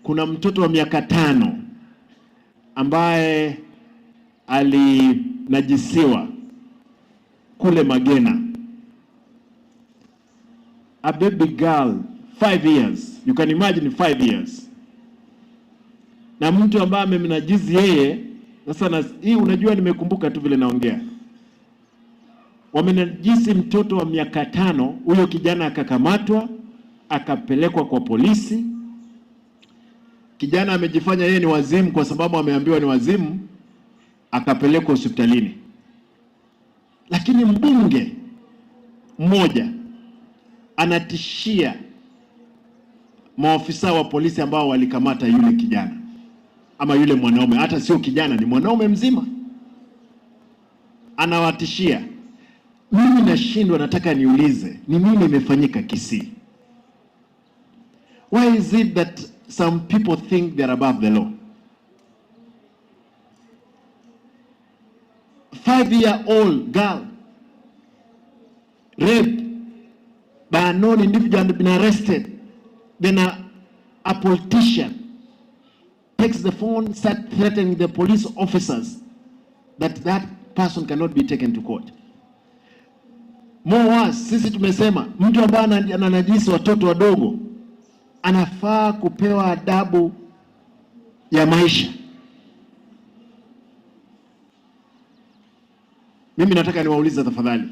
kuna mtoto wa miaka 5 ambaye alinajisiwa kule Magena. A baby girl, 5 years. You can imagine 5 years. Na mtu ambaye amemnajizi yeye, sasa hii unajua nimekumbuka tu vile naongea. Wamenajisi mtoto wa miaka 5, huyo kijana akakamatwa, akapelekwa kwa polisi. Kijana amejifanya yeye ni wazimu kwa sababu ameambiwa ni wazimu, akapelekwa hospitalini. Lakini mbunge mmoja anatishia maofisa wa polisi ambao walikamata yule kijana ama yule mwanaume, hata sio kijana, ni mwanaume mzima. Anawatishia. Mimi nashindwa, nataka niulize, ni nini imefanyika Kisii? Why is it that some people think they're above the law? 5-year-old girl raped by a known individual and been arrested. Then a politician takes the phone, starts threatening the police officers that person cannot be taken to court. More worse, sisi tumesema mtu ambaye ananajisi watoto wadogo anafaa kupewa adabu ya maisha. Mimi nataka niwaulize tafadhali,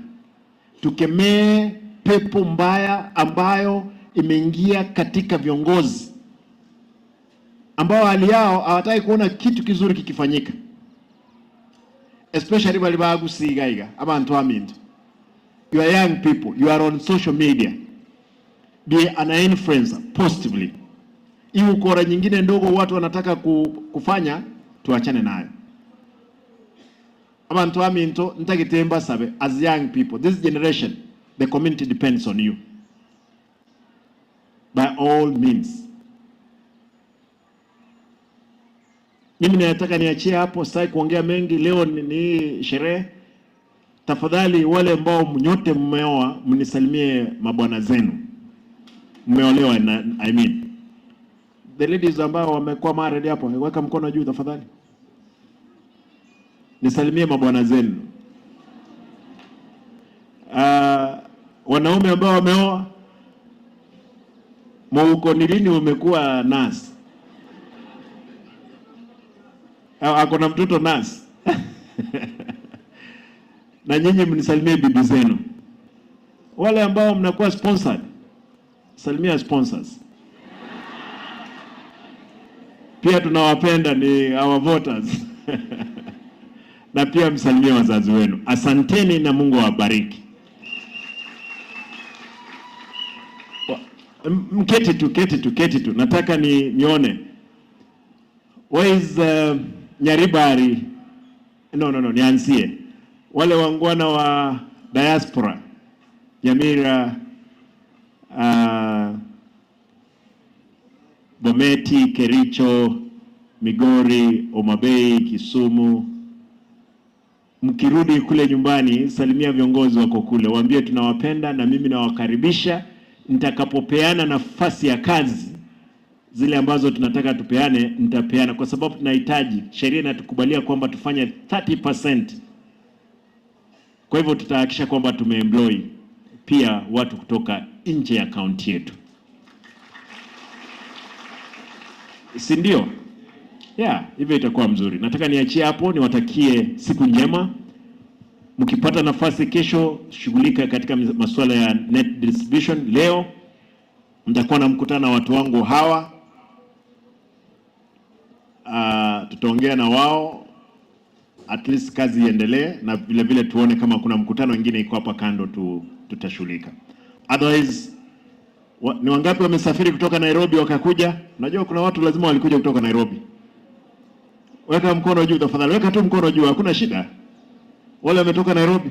tukemee pepo mbaya ambayo imeingia katika viongozi ambao hali yao hawataki kuona kitu kizuri kikifanyika, especially wale bagusigaiga abantu aminto. You are young people, you are on social media, be an influencer positively. Hii ukora nyingine ndogo watu wanataka kufanya, tuachane nayo. Abantu aminto ntagitemba sabe, as young people, this generation, the community depends on you. By all means. Mimi nataka niachie hapo, sitaki kuongea mengi. Leo ni sherehe. Tafadhali wale ambao nyote mmeoa, mnisalimie mabwana zenu. Mmeolewa, I mean. The ladies ambao wamekuwa married hapo, weka mkono juu tafadhali. Nisalimie mabwana zenu. Wanaume ambao wameoa, mwuko ni lini umekuwa nurse? Ako na mtoto nurse. Na nyinyi mnisalimie bibi zenu. Wale ambao mnakuwa sponsored, salimia sponsors. Pia tunawapenda, ni our voters. Na pia msalimie wazazi wenu. Asanteni na Mungu awabariki. Keti tu. Nataka nione. Where is Nyaribari? No, nianzie. Wale wangwana wa diaspora. Nyamira, Bometi, Kericho, Migori, Omabei, Kisumu. Mkirudi kule nyumbani, salimia viongozi wako kule. Waambie tunawapenda na mimi nawakaribisha. Nitakapopeana nafasi ya kazi zile ambazo tunataka tupeane, nitapeana kwa sababu tunahitaji. Sheria inatukubalia kwamba tufanye 30%. Kwa hivyo tutahakikisha kwamba tumeemploy pia watu kutoka nje ya kaunti yetu. Si ndio? Yeah, hivyo itakuwa mzuri. Nataka niachie hapo, niwatakie siku njema. Mkipata nafasi kesho, shughulika katika masuala ya net distribution. Leo nitakuwa na mkutano na watu wangu hawa. Tutaongea na wao, at least kazi iendelee, na vile vile tuone kama kuna mkutano mwingine iko hapa kando tutashughulika. Otherwise, ni wangapi wamesafiri kutoka Nairobi wakakuja? Unajua kuna watu lazima walikuja kutoka Nairobi. Weka mkono juu tafadhali, weka tu mkono juu, hakuna shida. Wale wametoka Nairobi.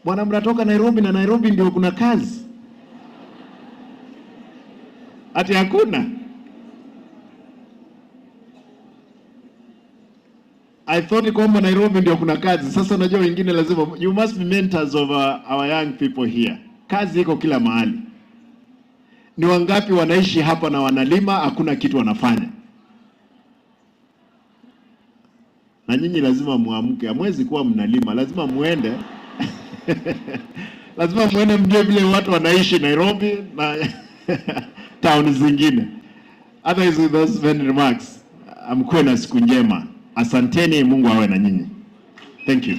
Bwana, mnatoka Nairobi na Nairobi ndio kuna kazi. Ati hakuna. I thought kwamba Nairobi ndio kuna kazi. Sasa unajua wengine lazima, you must be mentors of our young people here. Kazi iko kila mahali. Ni wangapi wanaishi hapa na wanalima, hakuna kitu wanafanya? Na nyinyi lazima muamke, hamwezi kuwa mnalima, lazima muende lazima muende mjue vile watu wanaishi Nairobi na town zingine. Otherwise, with those many remarks, mkuwe na siku njema. Asanteni, Mungu awe na nyinyi. Thank you.